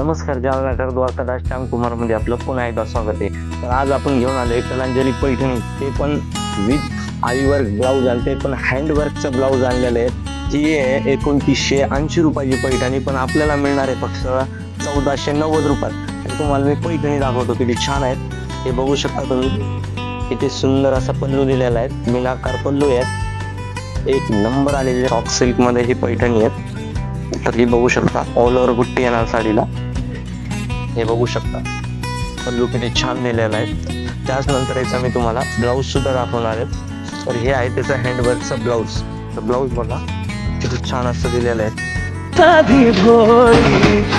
नमस्कार, जालना द्वारकादास श्यामकुमार मध्ये आपलं पुन्हा एकदा स्वागत आहे. तर आज आपण घेऊन आलोय कलांजली पैठणी, ते पण विथ आरीवर्क ब्लाऊज आणि ते पण हँडवर्कचं ब्लाऊज आणलेलं आहे. ही आहे 2980 रुपयाची पैठणी, पण आपल्याला मिळणार आहे फक्त 1490 रुपयात. तर तुम्हाला मी पैठणी दाखवतो किती छान आहेत. हे बघू शकता तुम्ही, किती सुंदर असा पल्लू दिलेला आहे, मीनाकार पल्लू आहे, एक नंबर आलेले सॉफ्ट सिल्क मध्ये ही पैठणी आहे. तर ही बघू शकता, ऑल ओव्हर बुट्टी येणार साडीला. हे बघू शकता पल्लू किती छान दिलेला आहे. त्याचनंतर याचा मी तुम्हाला ब्लाऊज सुद्धा दाखवणार आहे. तर हे आहे त्याचा हँडवर्कचा ब्लाऊज. तर ब्लाऊज बघा किती छान असं दिलेलं आहे.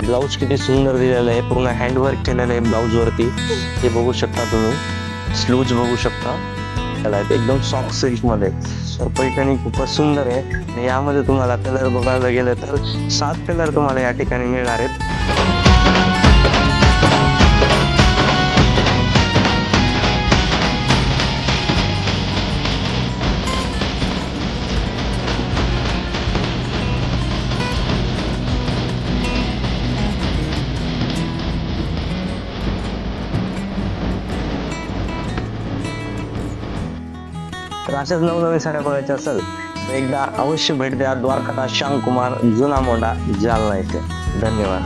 ब्लाऊज किती सुंदर दिलेलं आहे, पूर्ण हँडवर्क केलेलं आहे ब्लाऊज वरती. हे बघू शकता तुम्ही, स्लूज बघू शकता, एकदम सॉफ्ट सिल्क मध्ये. तर पैठणी खूपच सुंदर आहे. आणि यामध्ये तुम्हाला कलर बघायला गेलं तर 7 कलर तुम्हाला या ठिकाणी मिळणार आहेत. तर अशाच नवनवीन साड्या बघायच्या असेल तर एकदा अवश्य भेट द्या द्वारकादास श्यामकुमार, जुना मोंढा, जालना येथे. धन्यवाद.